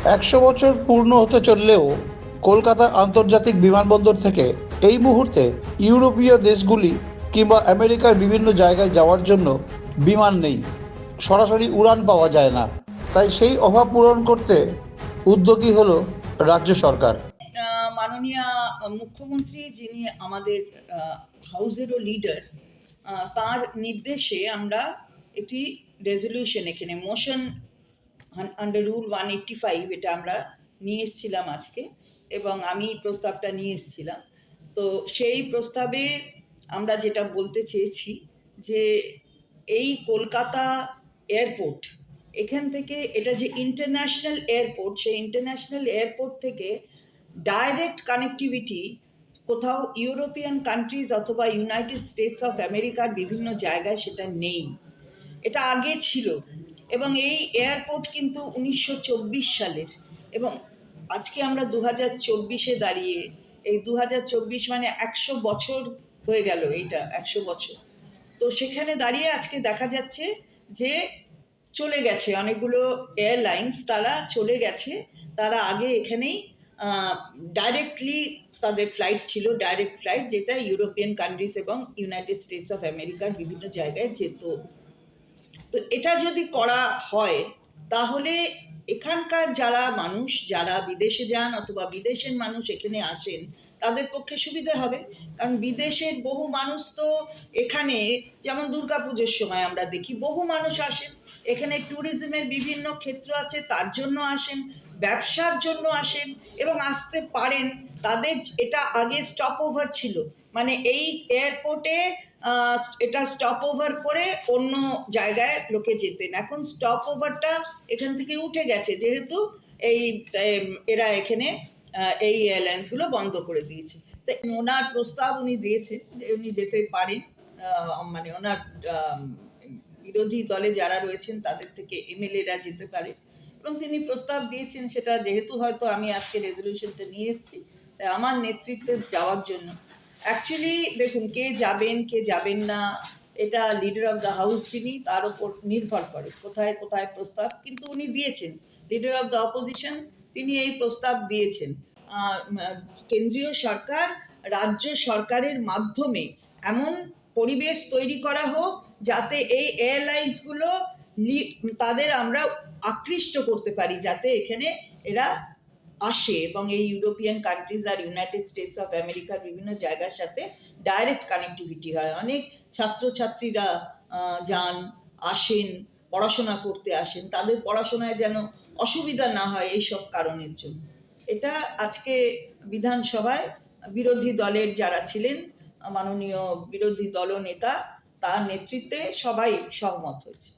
100 বছর পূর্ণ হতে চললেও কলকাতা আন্তর্জাতিক বিমানবন্দর থেকে এই মুহূর্তে ইউরোপীয় দেশগুলি কিংবা আমেরিকার বিভিন্ন জায়গায় যাওয়ার জন্য বিমান নেই, সরাসরি উড়ান পাওয়া যায় না। তাই সেই অভাব পূরণ করতে উদ্যোগী হলো রাজ্য সরকার। মাননীয় মুখ্যমন্ত্রী, যিনি আমাদের হাউসেরও লিডার, তার নির্দেশে আমরা একটি রেজলিউশন, এখানে মোশন আন্ডার রুল 185, এটা আমরা নিয়ে এসেছিলাম আজকে, এবং আমি প্রস্তাবটা নিয়ে এসেছিলাম। তো সেই প্রস্তাবে আমরা যেটা বলতে চেয়েছি যে এই কলকাতা এয়ারপোর্ট, এখান থেকে, এটা যে ইন্টারন্যাশনাল এয়ারপোর্ট, সেই ইন্টারন্যাশনাল এয়ারপোর্ট থেকে ডাইরেক্ট কানেক্টিভিটি কোথাও ইউরোপিয়ান কান্ট্রিজ অথবা ইউনাইটেড স্টেটস অফ আমেরিকার বিভিন্ন জায়গায় সেটা নেই। এটা আগে ছিল, এবং এই এয়ারপোর্ট কিন্তু 1924 সালের, এবং আজকে আমরা 2024-এ দাঁড়িয়ে, এই 2024 মানে 100 বছর হয়ে গেল, এইটা 100 বছর। তো সেখানে দাঁড়িয়ে আজকে দেখা যাচ্ছে যে চলে গেছে অনেকগুলো এয়ারলাইন্স, তারা চলে গেছে, তারা আগে এখানেই ডাইরেক্টলি তাদের ফ্লাইট ছিল, ডাইরেক্ট ফ্লাইট, যেটা ইউরোপিয়ান কান্ট্রিজ এবং ইউনাইটেড স্টেটস অফ আমেরিকার বিভিন্ন জায়গায় যেত। তো এটা যদি করা হয় তাহলে এখানকার যারা মানুষ, যারা বিদেশে যান অথবা বিদেশের মানুষ এখানে আসেন, তাদের পক্ষে সুবিধা হবে। কারণ বিদেশের বহু মানুষ তো এখানে, যেমন দুর্গাপুজোর সময় আমরা দেখি বহু মানুষ আসেন এখানে, ট্যুরিজমের বিভিন্ন ক্ষেত্র আছে, তার জন্য আসেন, ব্যবসার জন্য আসেন এবং আসতে পারেন। তাদের এটা আগে স্টপ ওভার ছিল, মানে এই এয়ারপোর্টে এটা স্টপ ওভার করে অন্য জায়গায় লোকে যেতেন। এখন স্টপ ওভারটা এখান থেকে উঠে গেছে, যেহেতু এই এরা এখানে এই এয়ারলাইন্সগুলো বন্ধ করে দিয়েছে। তো ওনার প্রস্তাব উনি দিয়েছেন যে উনি যেতে পারেন, মানে ওনার বিরোধী দলে যারা রয়েছেন তাদের থেকে এমএলএরা যেতে পারে, এবং তিনি প্রস্তাব দিয়েছেন সেটা, যেহেতু হয়তো আমি আজকে রেজলিউশনটা নিয়ে এসেছি, তাই আমার নেতৃত্বে যাওয়ার জন্য। অ্যাকচুয়ালি দেখুন, কে যাবেন কে যাবেন না, এটা লিডার অফ দ্য হাউস যিনি, তার উপর নির্ভর করে কোথায় কোথায় প্রস্তাব, কিন্তু উনি দিয়েছেন। লিডার অফ দ্য অপোজিশন, তিনি এই প্রস্তাব দিয়েছেন। কেন্দ্রীয় সরকার, রাজ্য সরকারের মাধ্যমে এমন পরিবেশ তৈরি করা হোক যাতে এই এয়ারলাইন্সগুলো, তাদের আমরা আকৃষ্ট করতে পারি, যাতে এখানে এরা আসে এবং এই ইউরোপিয়ান কান্ট্রিজ আর ইউনাইটেড স্টেটস অফ আমেরিকার বিভিন্ন জায়গার সাথে ডাইরেক্ট কানেক্টিভিটি হয়। অনেক ছাত্রছাত্রীরা যান, আসেন, পড়াশোনা করতে আসেন, তাদের পড়াশোনায় যেন অসুবিধা না হয় এইসব কারণের জন্য। এটা আজকে বিধানসভায় বিরোধী দলের যারা ছিলেন, মাননীয় বিরোধী দলনেতা, তার নেতৃত্বে সবাই সহমত হয়েছে।